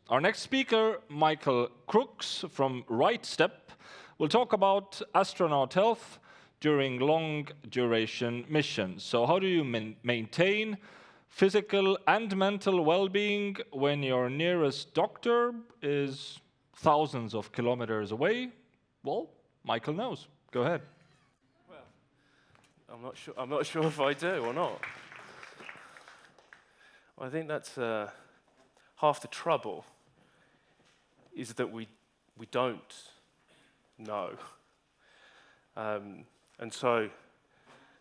Our next speaker, Michael Crooks from RightStep, will talk about astronaut health during long-duration missions. So how do you maintain physical and mental well-being when your nearest doctor is thousands of kilometers away? Well, Michael knows. Go ahead. Well, I'm not sure if I do or not. Well, I think that's half the trouble, is that we don't know. And so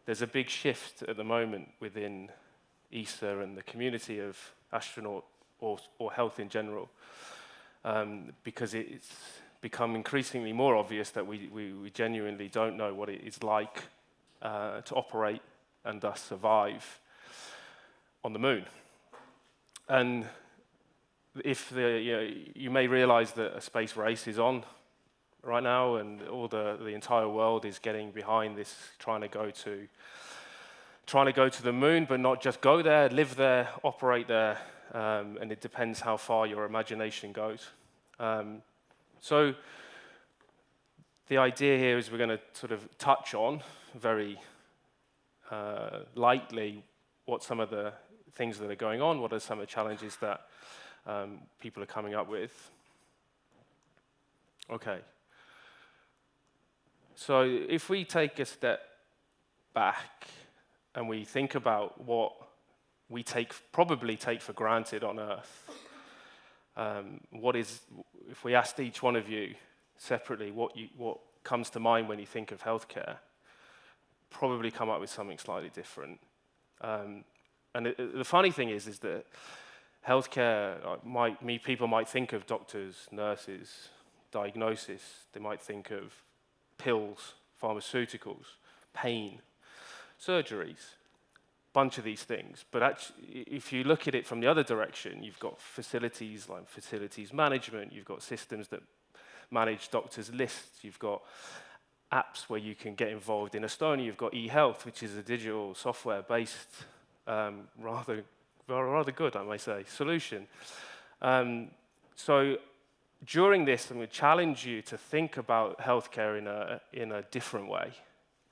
there's a big shift at the moment within ESA and the community of astronaut or health in general, because it's become increasingly more obvious that we genuinely don't know what it is like to operate and thus survive on the moon. And if you may realize that a space race is on right now, and all the entire world is getting behind this, trying to go to the moon, but not just go there, live there, operate there, and it depends how far your imagination goes. So the idea here is we're going to sort of touch on very lightly what some of the things that are going on, what are some of the challenges that people are coming up with. Okay. So if we take a step back and we think about what we probably take for granted on Earth, if we asked each one of you separately what comes to mind when you think of healthcare, probably come up with something slightly different. And the funny thing is that healthcare, people might think of doctors, nurses, diagnosis. They might think of pills, pharmaceuticals, pain, surgeries, bunch of these things. But actually, if you look at it from the other direction, you've got facilities like facilities management, you've got systems that manage doctors' lists, you've got apps where you can get involved in Estonia, you've got eHealth, which is a digital software-based, rather good, I may say, solution. So during this, I'm going to challenge you to think about healthcare in a different way.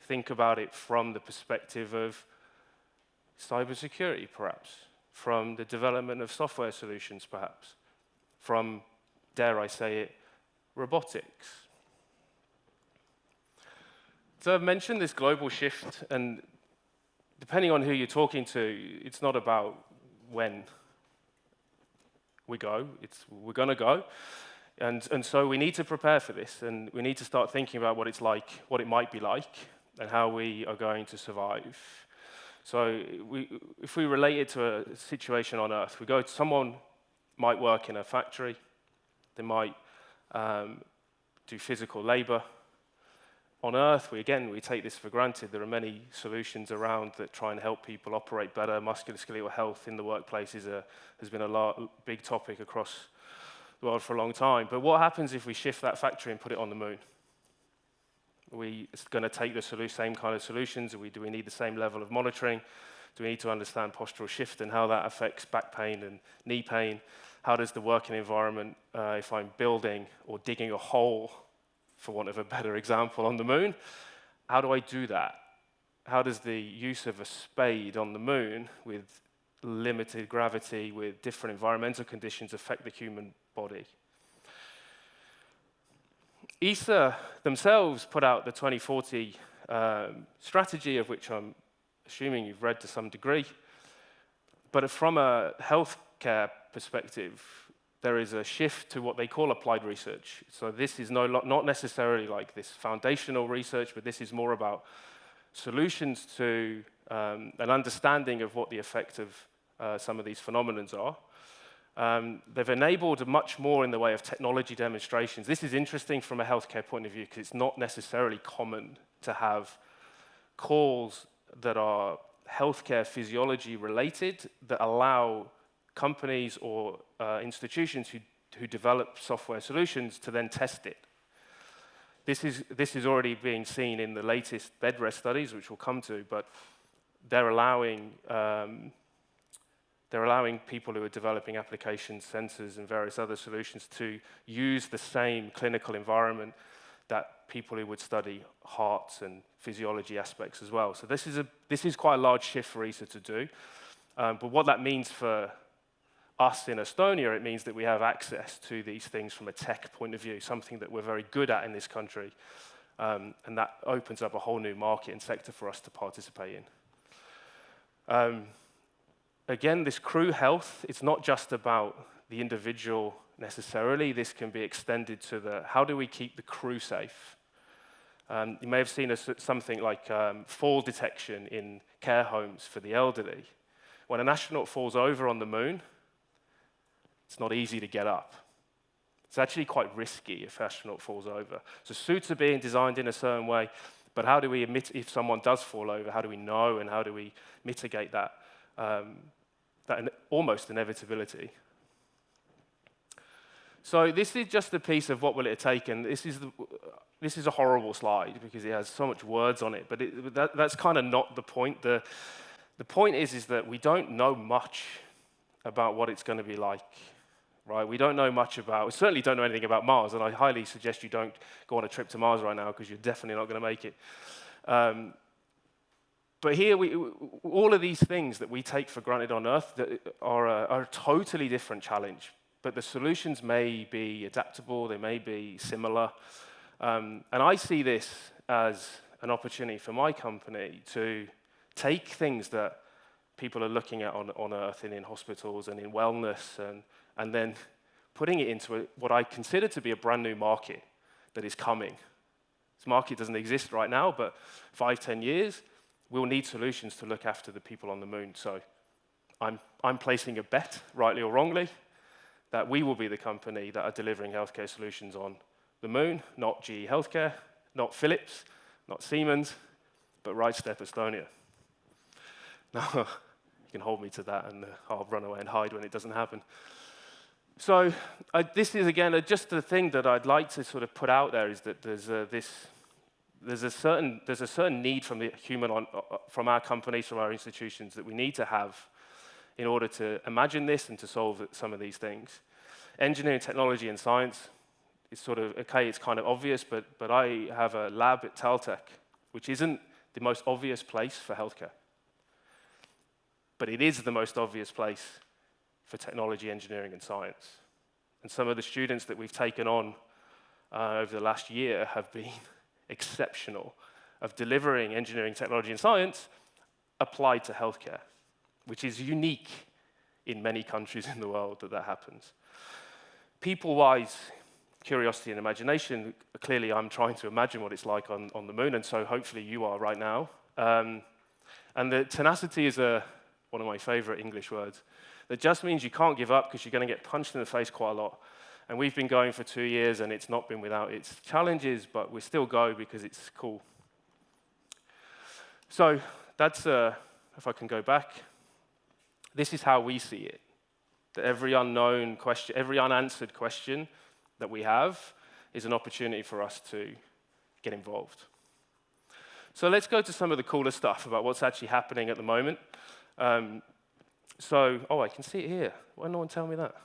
Think about it from the perspective of cybersecurity, perhaps, from the development of software solutions, perhaps, from, dare I say it, robotics. So I've mentioned this global shift, and depending on who you're talking to, it's not about when we go, we're going to go. And so we need to prepare for this, and we need to start thinking about what it's like, what it might be like, and how we are going to survive. So if we relate it to a situation on Earth, someone might work in a factory, they might do physical labor. On Earth, we take this for granted. There are many solutions around that try and help people operate better. Musculoskeletal health in the workplace has been a big topic across the world for a long time. But what happens if we shift that factory and put it on the moon? Are we going to take the same kind of solutions? Do we need the same level of monitoring? Do we need to understand postural shift and how that affects back pain and knee pain? How does the working environment, if I'm building or digging a hole, for want of a better example, on the moon, how do I do that? How does the use of a spade on the moon with limited gravity, with different environmental conditions affect the human body? ESA themselves put out the 2040 strategy, of which I'm assuming you've read to some degree. But from a healthcare perspective, there is a shift to what they call applied research. So this is not necessarily like this foundational research, but this is more about solutions to an understanding of what the effect of some of these phenomena are. They've enabled much more in the way of technology demonstrations. This is interesting from a healthcare point of view because it's not necessarily common to have calls that are healthcare physiology related that allow companies or institutions who develop software solutions to then test it. This is already being seen in the latest bed rest studies, which we'll come to, but they're allowing they're allowing people who are developing applications, sensors, and various other solutions to use the same clinical environment that people who would study hearts and physiology aspects as well. So this is quite a large shift for ESA to do. But what that means for us in Estonia, it means that we have access to these things from a tech point of view, something that we're very good at in this country. And that opens up a whole new market and sector for us to participate in. Again, this crew health, it's not just about the individual necessarily. This can be extended to the, how do we keep the crew safe? You may have seen something like fall detection in care homes for the elderly. When an astronaut falls over on the moon, it's not easy to get up. It's actually quite risky if an astronaut falls over. So suits are being designed in a certain way, but how do we if someone does fall over, how do we know and how do we mitigate that, almost inevitability? So this is just a piece of what will it take, and this is a horrible slide because it has so much words on it, but that's kind of not the point. The point is that we don't know much about what it's going to be like. Right, we don't know much we certainly don't know anything about Mars, and I highly suggest you don't go on a trip to Mars right now because you're definitely not going to make it. But here, all of these things that we take for granted on Earth that are a totally different challenge, but the solutions may be adaptable, they may be similar. And I see this as an opportunity for my company to take things that people are looking at on Earth and in hospitals and in wellness and then putting it into what I consider to be a brand new market that is coming. This market doesn't exist right now, but 5-10 years, we'll need solutions to look after the people on the moon. So I'm placing a bet, rightly or wrongly, that we will be the company that are delivering healthcare solutions on the moon, not GE Healthcare, not Philips, not Siemens, but RightStep Estonia. Now, you can hold me to that and I'll run away and hide when it doesn't happen. So this is, again, just the thing that I'd like to sort of put out there is that there's a certain need from the from our companies, from our institutions that we need to have in order to imagine this and to solve some of these things. Engineering, technology, and science is sort of, okay, it's kind of obvious, but I have a lab at Caltech, which isn't the most obvious place for healthcare. But it is the most obvious place for technology, engineering, and science. And some of the students that we've taken on over the last year have been exceptional of delivering engineering, technology, and science applied to healthcare, which is unique in many countries in the world that happens. People-wise, curiosity and imagination, clearly I'm trying to imagine what it's like on the moon, and so hopefully you are right now. And the tenacity is one of my favorite English words. That just means you can't give up because you're going to get punched in the face quite a lot. And we've been going for 2 years, and it's not been without its challenges, but we still go because it's cool. So that's, if I can go back, this is how we see it. That every unknown question, every unanswered question that we have is an opportunity for us to get involved. So let's go to some of the cooler stuff about what's actually happening at the moment. I can see it here. Why didn't no one tell me that?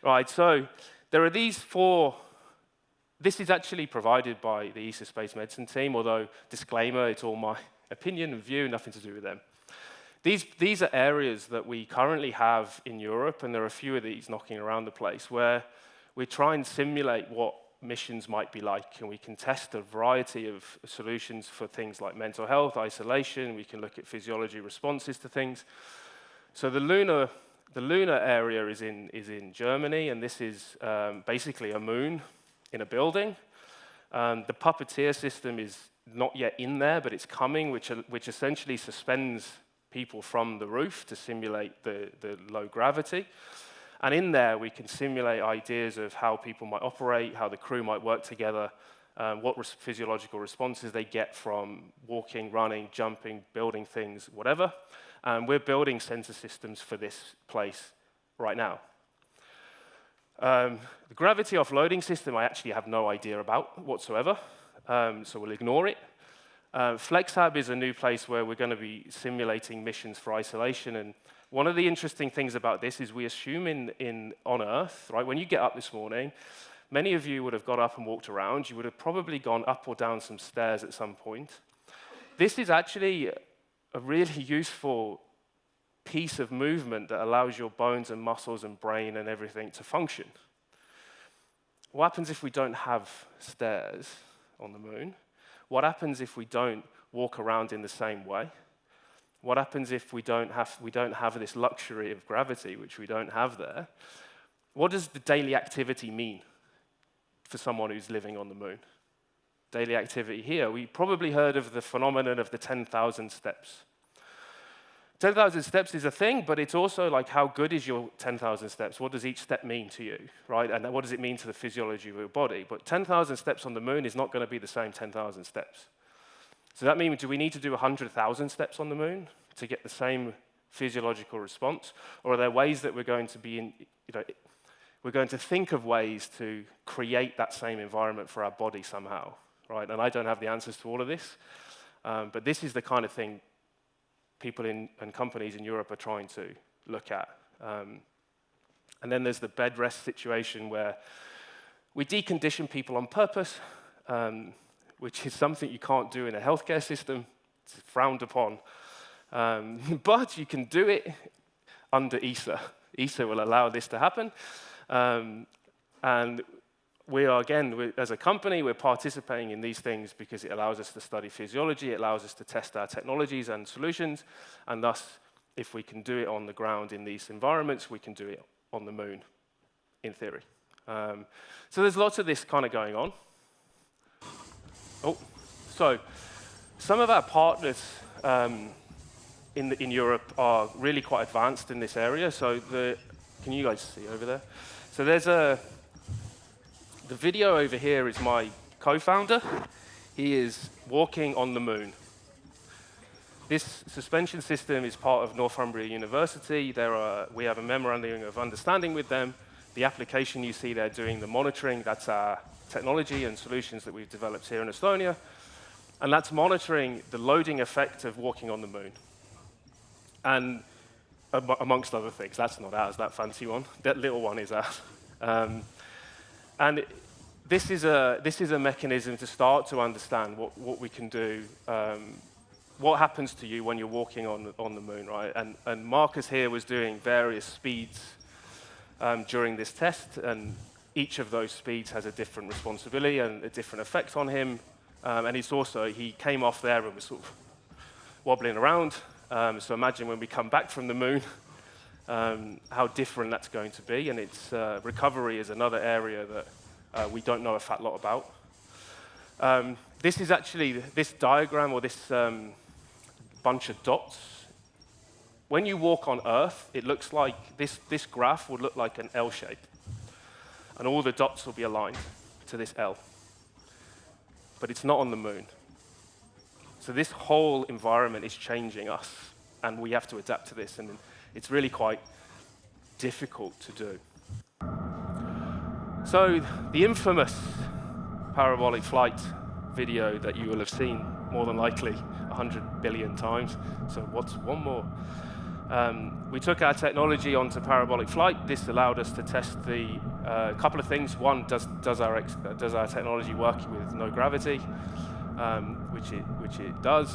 Right, so there are these 4. This is actually provided by the ESA Space Medicine team, although, disclaimer, it's all my opinion and view, nothing to do with them. These are areas that we currently have in Europe, and there are a few of these knocking around the place, where we try and simulate what missions might be like, and we can test a variety of solutions for things like mental health, isolation. We can look at physiology responses to things. So the lunar area is in Germany, and this is basically a moon in a building. The puppeteer system is not yet in there, but it's coming, which essentially suspends people from the roof to simulate the low gravity. And in there, we can simulate ideas of how people might operate, how the crew might work together, what physiological responses they get from walking, running, jumping, building things, whatever. And we're building sensor systems for this place right now. The gravity offloading system, I actually have no idea about whatsoever, so we'll ignore it. FlexHab is a new place where we're going to be simulating missions for isolation, and one of the interesting things about this is we assume on Earth, right, when you get up this morning, many of you would have got up and walked around. You would have probably gone up or down some stairs at some point. This is actually a really useful piece of movement that allows your bones and muscles and brain and everything to function. What happens if we don't have stairs on the moon? What happens if we don't walk around in the same way? What happens if we don't have this luxury of gravity, which we don't have there? What does the daily activity mean for someone who's living on the moon? Daily activity here, we probably heard of the phenomenon of the 10,000 steps. 10,000 steps is a thing, but it's also like, how good is your 10,000 steps? What does each step mean to you, right? And what does it mean to the physiology of your body? But 10,000 steps on the moon is not going to be the same 10,000 steps. So that means, do we need to do 100,000 steps on the moon to get the same physiological response? Or are there ways that we're going to we're going to think of ways to create that same environment for our body somehow, right? And I don't have the answers to all of this, but this is the kind of thing people and companies in Europe are trying to look at. And then there's the bed rest situation where we decondition people on purpose, which is something you can't do in a healthcare system. It's frowned upon. But you can do it under ESA. ESA will allow this to happen. And we are, again, as a company, we're participating in these things because it allows us to study physiology, it allows us to test our technologies and solutions, and thus, if we can do it on the ground in these environments, we can do it on the moon, in theory. So there's lots of this kind of going on. So some of our partners in Europe are really quite advanced in this area. So can you guys see over there? So there's the video over here is my co-founder. He is walking on the moon. This suspension system is part of Northumbria University. We have a memorandum of understanding with them. The application you see there doing the monitoring, that's our technology and solutions that we've developed here in Estonia. And that's monitoring the loading effect of walking on the moon. And amongst other things, that's not ours, that fancy one. That little one is ours. And this is a mechanism to start to understand what we can do, what happens to you when you're walking on the moon, right? And Marcus here was doing various speeds during this test, and each of those speeds has a different responsibility and a different effect on him. And he came off there and was sort of wobbling around. So imagine when we come back from the moon, how different that's going to be. And recovery is another area that we don't know a fat lot about. This is actually, this diagram or this bunch of dots. When you walk on Earth, it looks like, this graph would look like an L shape. And all the dots will be aligned to this L. But it's not on the moon. So this whole environment is changing us, and we have to adapt to this, and it's really quite difficult to do. So the infamous parabolic flight video that you will have seen more than likely 100 billion times. So what's one more? We took our technology onto parabolic flight. This allowed us to test a couple of things. One, does our technology work with no gravity, which it does.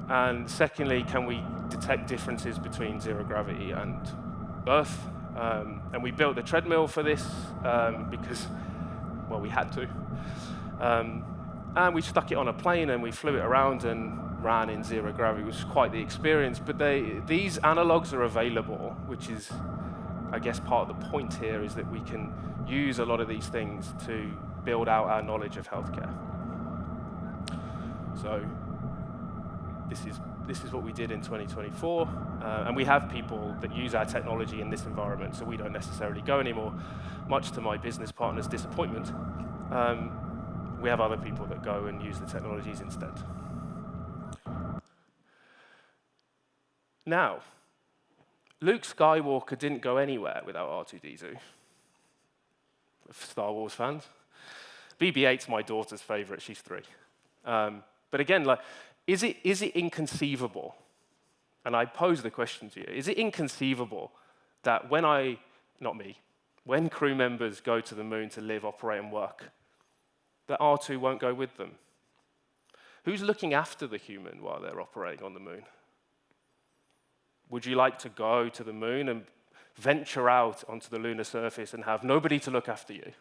And secondly, can we detect differences between zero gravity and Earth? And we built a treadmill for this because, well, we had to. And we stuck it on a plane and we flew it around and ran in zero gravity, which was quite the experience. But these analogs are available, which is, I guess, part of the point here, is that we can use a lot of these things to build out our knowledge of healthcare. So this is what we did in 2024, and we have people that use our technology in this environment, so we don't necessarily go anymore, much to my business partner's disappointment. We have other people that go and use the technologies instead. Now, Luke Skywalker didn't go anywhere without R2-D2. Star Wars fans. BB-8's my daughter's favorite, she's 3. But again, like, is it inconceivable And I pose the question to you, is it inconceivable that when crew members go to the moon to live, operate, and work, that R2 won't go with them? Who's looking after the human while they're operating on the moon? Would you like to go to the moon and venture out onto the lunar surface and have nobody to look after you?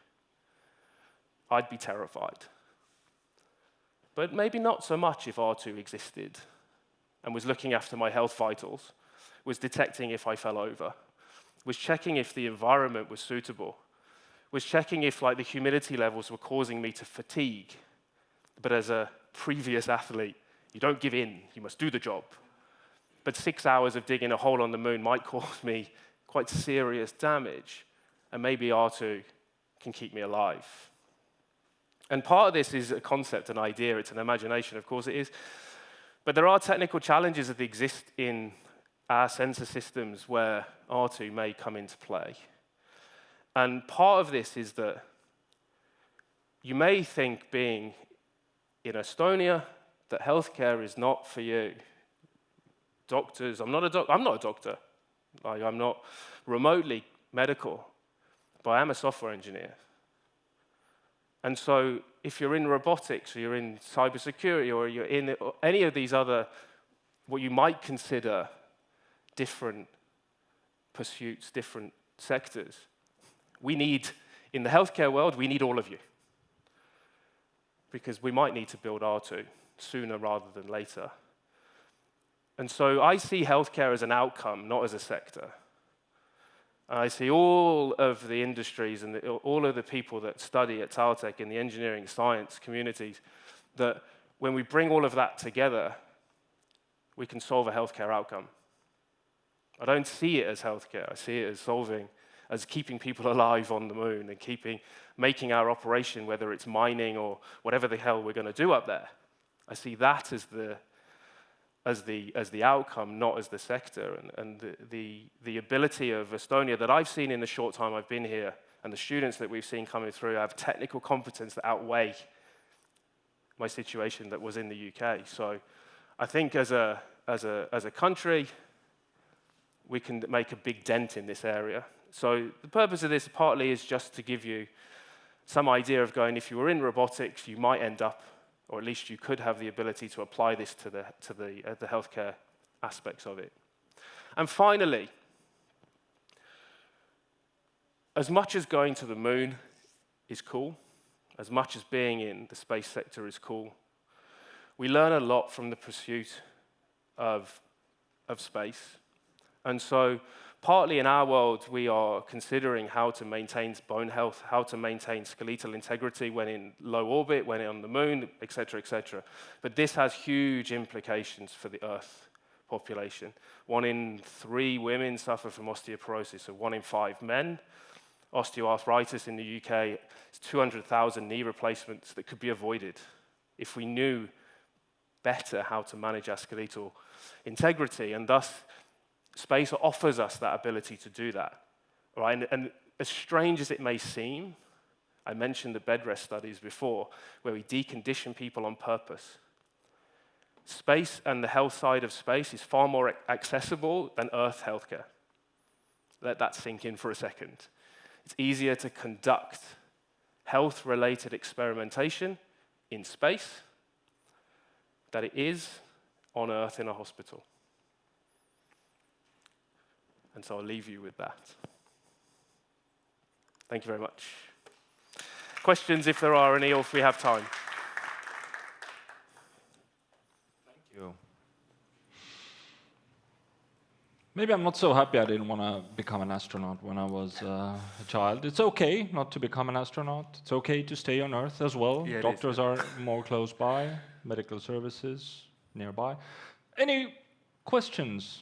I'd be terrified. But maybe not so much if R2 existed and was looking after my health vitals, was detecting if I fell over, was checking if the environment was suitable, was checking if the humidity levels were causing me to fatigue. But as a previous athlete, you don't give in, you must do the job. But 6 hours of digging a hole on the moon might cause me quite serious damage, and maybe R2 can keep me alive. And part of this is a concept, an idea, it's an imagination, of course it is. But there are technical challenges that exist in our sensor systems where R2 may come into play. And part of this is that you may think, being in Estonia, that healthcare is not for you. Doctors, I'm not a doctor. I'm not remotely medical, but I am a software engineer. And so if you're in robotics, or you're in cybersecurity, or you're in any of these other, what you might consider different pursuits, different sectors, in the healthcare world, we need all of you. Because we might need to build R2 sooner rather than later. And so I see healthcare as an outcome, not as a sector. I see all of the industries and all of the people that study at Taltech in the engineering science communities, that when we bring all of that together, we can solve a healthcare outcome. I don't see it as healthcare. I see it as keeping people alive on the moon and making our operation, whether it's mining or whatever the hell we're going to do up there. I see that as the outcome, not as the sector. And the ability of Estonia that I've seen in the short time I've been here, and the students that we've seen coming through, have technical competence that outweigh my situation that was in the UK. So I think as a country, we can make a big dent in this area. So the purpose of this partly is just to give you some idea of going, if you were in robotics, you might end up, or at least you could have the ability to apply this to the healthcare aspects of it. And finally, as much as going to the moon is cool, as much as being in the space sector is cool, we learn a lot from the pursuit of space. And so partly in our world, we are considering how to maintain bone health, how to maintain skeletal integrity when in low orbit, when on the moon, et cetera, et cetera. But this has huge implications for the Earth population. 1 in 3 women suffer from osteoporosis, so 1 in 5 men. Osteoarthritis in the UK is 200,000 knee replacements that could be avoided if we knew better how to manage our skeletal integrity, and thus space offers us that ability to do that, right? And as strange as it may seem, I mentioned the bed rest studies before, where we decondition people on purpose. Space and the health side of space is far more accessible than Earth healthcare. Let that sink in for a second. It's easier to conduct health-related experimentation in space than it is on Earth in a hospital. And so I'll leave you with that. Thank you very much. Questions, if there are any, or if we have time. Thank you. Maybe I'm not so happy I didn't want to become an astronaut when I was a child. It's okay not to become an astronaut. It's okay to stay on Earth as well. Yeah, Doctors are more close by, medical services nearby. Any questions?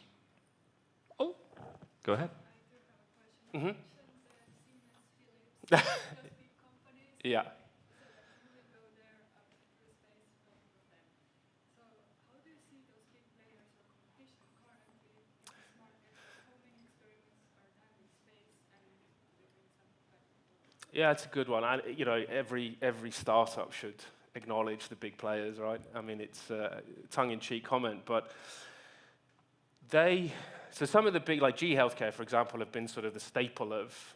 Oh, go ahead. Mm-hmm. Yeah. Yeah, it's a good one. And every startup should acknowledge the big players, right? I mean, it's a tongue-in-cheek comment, but So some of the big, like G Healthcare, for example, have been sort of the staple of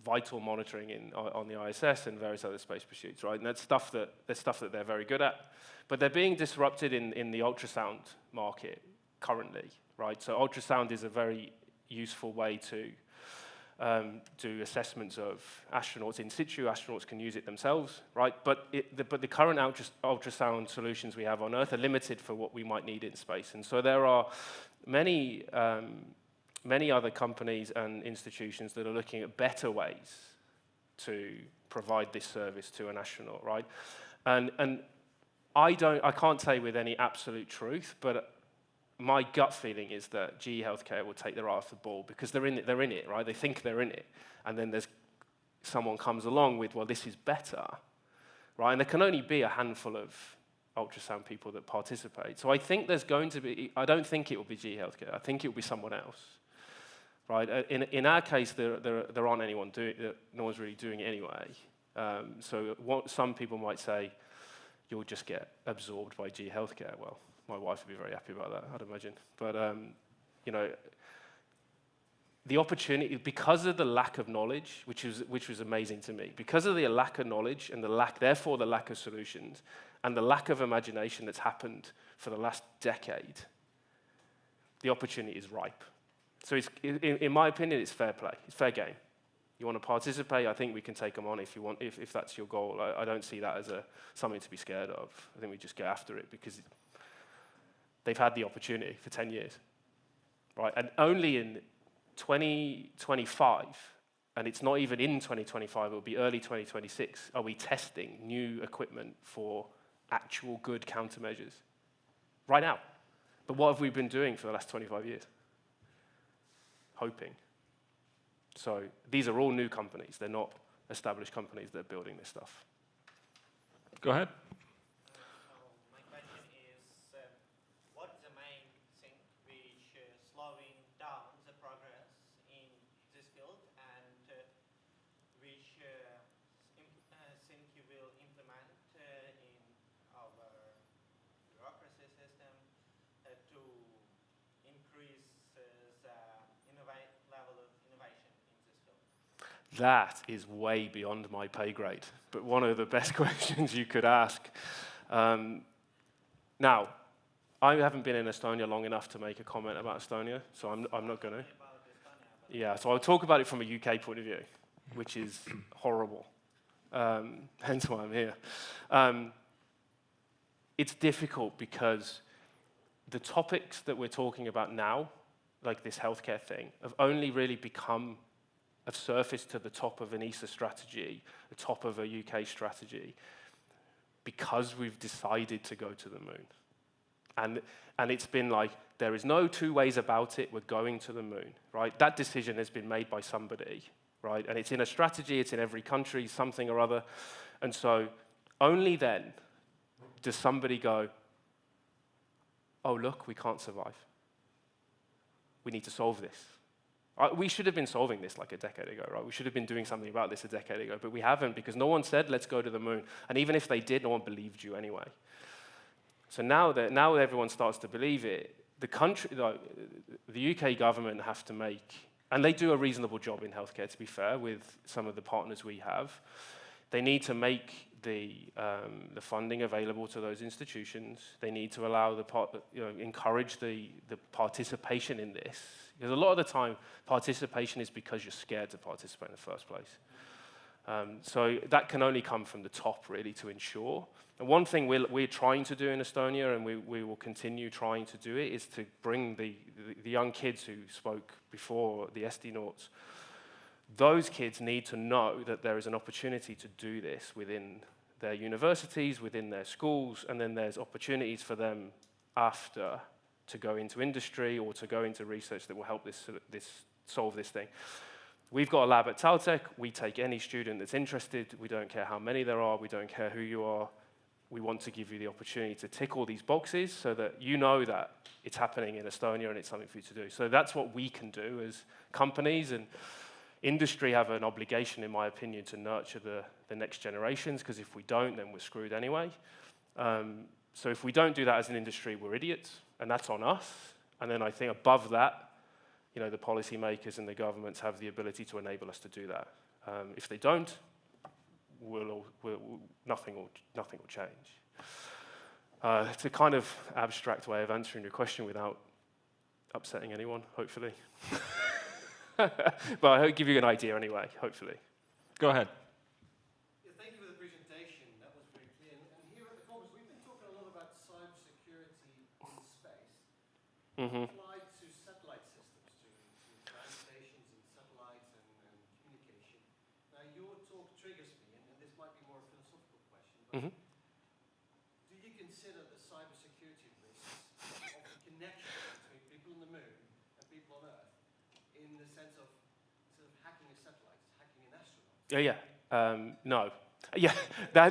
vital monitoring on the ISS and various other space pursuits, right? And that's stuff that they're very good at. But they're being disrupted in the ultrasound market currently, right? So ultrasound is a very useful way to do assessments of astronauts in situ. Astronauts can use it themselves, right? But the current ultrasound solutions we have on Earth are limited for what we might need in space. And so there are many other companies and institutions that are looking at better ways to provide this service to an astronaut, right? And I can't say with any absolute truth, but my gut feeling is that GE Healthcare will take their eye off the ball because they're in it, right? They think they're in it. And then someone comes along with, well, this is better, right? And there can only be a handful of ultrasound people that participate. So I think there's going to be, I don't think it will be GE Healthcare. I think it will be someone else, right? In our case, there aren't anyone doing it, no one's really doing it anyway. So some people might say, you'll just get absorbed by GE Healthcare. Well, my wife would be very happy about that, I'd imagine. But, you know, the opportunity, because of the lack of knowledge, which was amazing to me, because of the lack of knowledge and therefore the lack of solutions and the lack of imagination that's happened for the last decade, the opportunity is ripe. So in my opinion, it's fair play. It's fair game. You want to participate, I think we can take them on if you want, if that's your goal. I don't see that as something to be scared of. I think we just get after it because they've had the opportunity for 10 years, right? And only in 2025, and it's not even in 2025, it'll be early 2026, are we testing new equipment for actual good countermeasures right now. But what have we been doing for the last 25 years? Hoping. So these are all new companies. They're not established companies that are building this stuff. Go ahead. My question is, what is the main thing which slowing down the progress in this field, and which think you will implement in our bureaucracy system to increase the level of innovation in this field? That is way beyond my pay grade, but one of the best questions you could ask. Now, I haven't been in Estonia long enough to make a comment about Estonia, so I'm not going to. Yeah, so I'll talk about it from a UK point of view, which is horrible, hence why I'm here. It's difficult because the topics that we're talking about now, like this healthcare thing, have only really have surfaced to the top of an ESA strategy, the top of a UK strategy, because we've decided to go to the moon. And it's been like, there is no two ways about it, we're going to the moon, right? That decision has been made by somebody, right? And it's in a strategy, it's in every country, something or other. And so only then does somebody go, oh, look, we can't survive. We need to solve this. We should have been solving this like a decade ago, right? We should have been doing something about this a decade ago, but we haven't because no one said, let's go to the moon. And even if they did, no one believed you anyway. So now that everyone starts to believe it, the UK government have to make, and they do a reasonable job in healthcare, to be fair, with some of the partners we have. They need to make the funding available to those institutions. They need to allow encourage the participation in this. Because a lot of the time, participation is because you're scared to participate in the first place. So that can only come from the top, really, to ensure. And one thing we're trying to do in Estonia, and we will continue trying to do it, is to bring the young kids who spoke before, the SDNauts. Those kids need to know that there is an opportunity to do this within their universities, within their schools, and then there's opportunities for them after to go into industry or to go into research that will help solve this thing. We've got a lab at Caltech. We take any student that's interested. We don't care how many there are. We don't care who you are. We want to give you the opportunity to tick all these boxes so that you know that it's happening in Estonia and it's something for you to do. So that's what we can do as companies, and industry have an obligation, in my opinion, to nurture the next generations, because if we don't, then we're screwed anyway. So if we don't do that as an industry, we're idiots, and that's on us. And then I think above that, you know, the policymakers and the governments have the ability to enable us to do that. If they don't, nothing will change. It's a kind of abstract way of answering your question without upsetting anyone, hopefully. But I'll give you an idea anyway, hopefully. Go ahead. Yeah, thank you for the presentation. That was very clear. And here at the conference, we've been talking a lot about cybersecurity in space. Applied to satellite systems, to ground stations and satellites and communication. Now, your talk triggers me, and this might be more a philosophical question, but do you consider the cybersecurity risks of the connection between people on the moon and people on Earth in the sense of sort of hacking a satellite, hacking an astronaut? No. Yeah,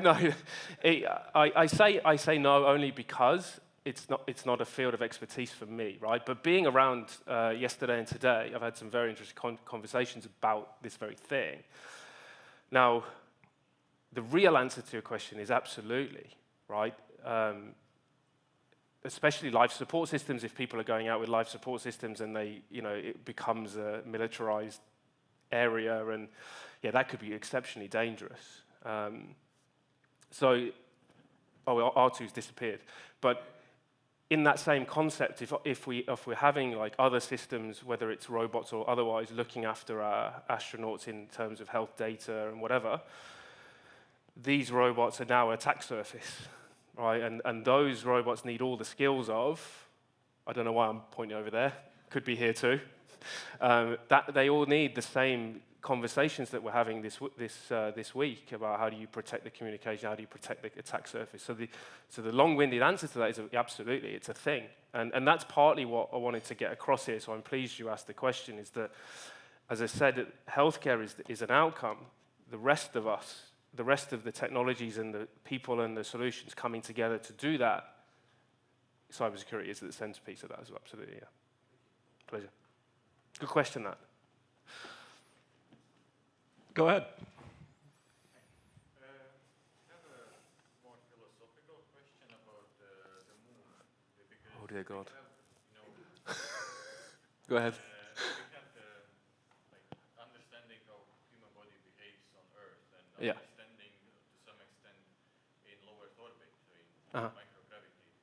no. I say no only because it's not a field of expertise for me, right? But being around yesterday and today, I've had some very interesting conversations about this very thing. Now, the real answer to your question is absolutely, right? Especially life support systems. If people are going out with life support systems and it becomes a militarized area, and yeah, that could be exceptionally dangerous. R2's disappeared, but in that same concept, if we're having like other systems, whether it's robots or otherwise, looking after our astronauts in terms of health data and whatever, these robots are now an attack surface, right? And those robots need all the skills of, I don't know why I'm pointing over there, could be here too, that they all need the same conversations that we're having this week about how do you protect the communication, how do you protect the attack surface. So the long-winded answer to that is absolutely, it's a thing. And that's partly what I wanted to get across here, so I'm pleased you asked the question, is that, as I said, healthcare is an outcome. The rest of us, the rest of the technologies and the people and the solutions coming together to do that, cybersecurity is at the centerpiece of that as well, absolutely, yeah. Pleasure. Good question, that. Go ahead. I have a more philosophical question about the moon. Because Oh dear God. we have, Go ahead. we have the understanding how human body behaves on Earth and Yeah. understanding to some extent in low Earth orbit, so in microgravity.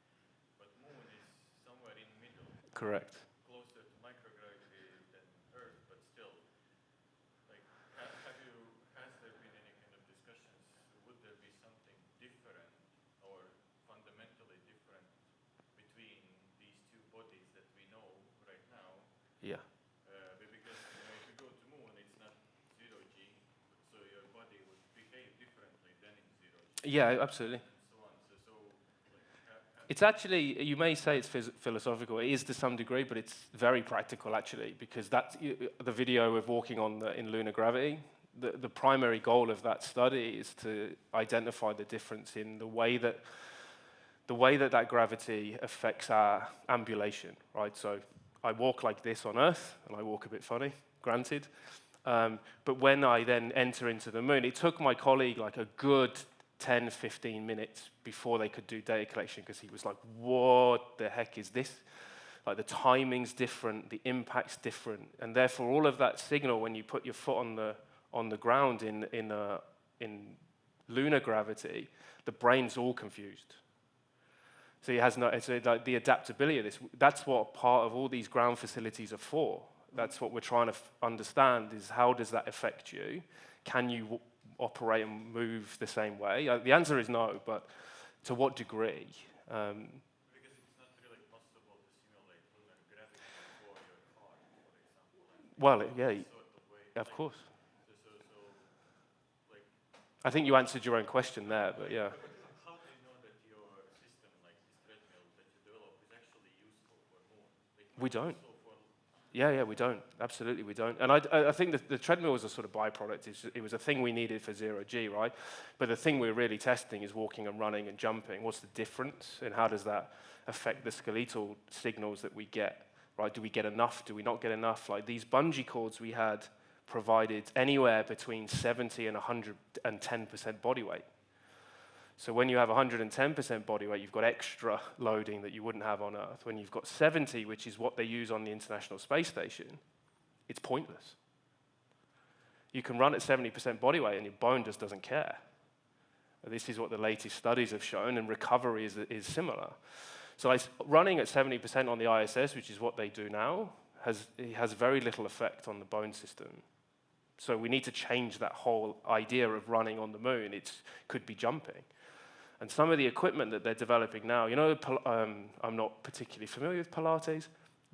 But moon is somewhere in the middle. Correct. Closer to microgravity than Earth, but still. Has there been any kind of discussions? Would there be something different or fundamentally different between these two bodies that we know right now? Yeah. Because if you go to moon, it's not 0G, so your body would behave differently than in 0G. Yeah, absolutely. And so on. It's actually, you may say it's philosophical. It is to some degree, but it's very practical actually, because that's the video of walking in lunar gravity. The primary goal of that study is to identify the difference in the way that gravity affects our ambulation, right? So I walk like this on Earth, and I walk a bit funny, granted. But when I then enter into the moon, it took my colleague like a good 10, 15 minutes before they could do data collection, because he was like, what the heck is this? Like the timing's different, the impact's different, and therefore all of that signal when you put your foot on the ground in lunar gravity, the brain's all confused. So he has like the adaptability of this. That's what part of all these ground facilities are for. That's what we're trying to understand, is how does that affect you? Can you operate and move the same way? The answer is no, but to what degree? Because it's not really possible to simulate lunar gravity for your heart, for example. Well, yeah, Sort of way. of course. Like, I think you answered your own question there, but yeah. how do you know that your system, like this treadmill that you develop, is actually useful for moon? We don't. So for Yeah, we don't. Absolutely, we don't. And I think the treadmill was a sort of byproduct. It was a thing we needed for 0G, right? But the thing we're really testing is walking and running and jumping. What's the difference, and how does that affect the skeletal signals that we get, right? Do we get enough? Do we not get enough? Like these bungee cords we had provided anywhere between 70 and 110% body weight. So when you have 110% body weight, you've got extra loading that you wouldn't have on Earth. When you've got 70, which is what they use on the International Space Station, it's pointless. You can run at 70% body weight and your bone just doesn't care. This is what the latest studies have shown, and recovery is similar. So running at 70% on the ISS, which is what they do now, has very little effect on the bone system. So we need to change that whole idea of running on the moon. It could be jumping. And some of the equipment that they're developing now, I'm not particularly familiar with Pilates,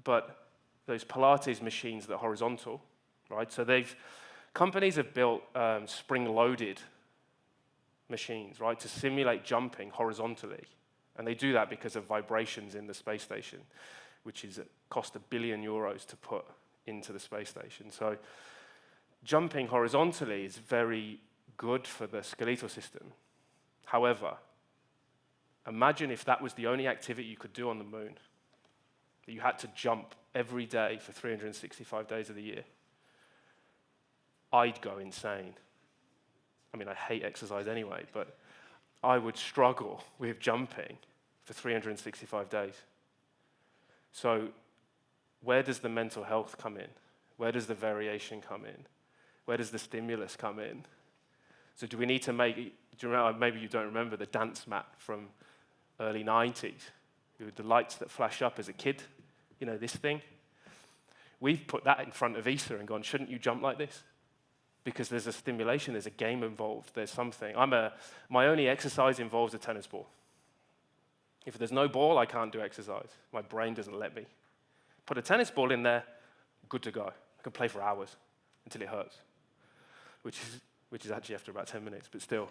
but those Pilates machines that are horizontal, right? So companies have built spring-loaded machines, right, to simulate jumping horizontally. And they do that because of vibrations in the space station, which cost €1 billion to put into the space station. So jumping horizontally is very good for the skeletal system. However, imagine if that was the only activity you could do on the moon, that you had to jump every day for 365 days of the year. I'd go insane. I mean, I hate exercise anyway, but I would struggle with jumping for 365 days. So where does the mental health come in? Where does the variation come in? Where does the stimulus come in? So do we need to maybe you don't remember the dance mat from early 90s, with the lights that flash up as a kid, this thing? We've put that in front of ESA and gone, shouldn't you jump like this? Because there's a stimulation, there's a game involved, there's something. My only exercise involves a tennis ball. If there's no ball, I can't do exercise. My brain doesn't let me. Put a tennis ball in there, good to go. I can play for hours until it hurts, which is actually after about 10 minutes, but still.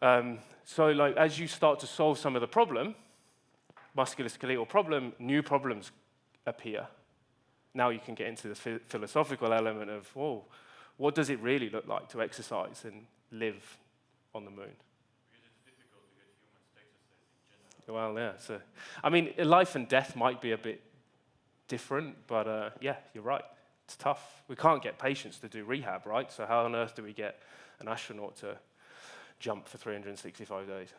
So as you start to solve some of the problem, musculoskeletal problem, new problems appear. Now you can get into the philosophical element of, whoa, what does it really look like to exercise and live on the moon? Because it's difficult to get humans to exercise in general. Well, yeah. So, I mean, life and death might be a bit different, but yeah, you're right. It's tough. We can't get patients to do rehab, right? So how on earth do we get an astronaut to jump for 365 days?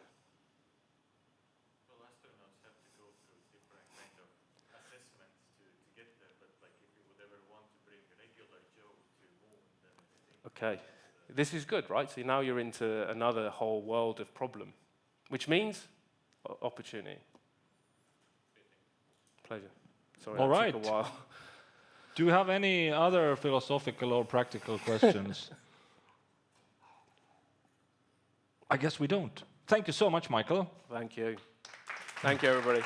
Well, astronauts have to go through different kind of assessments to get there, but if you would ever want to bring a regular Joe to moon, then I think... Okay. This is good, right? So now you're into another whole world of problem, which means opportunity. Pleasure. Sorry, All that right. took a while. Do you have any other philosophical or practical questions? I guess we don't. Thank you so much, Michael. Thank you. Thank you, everybody.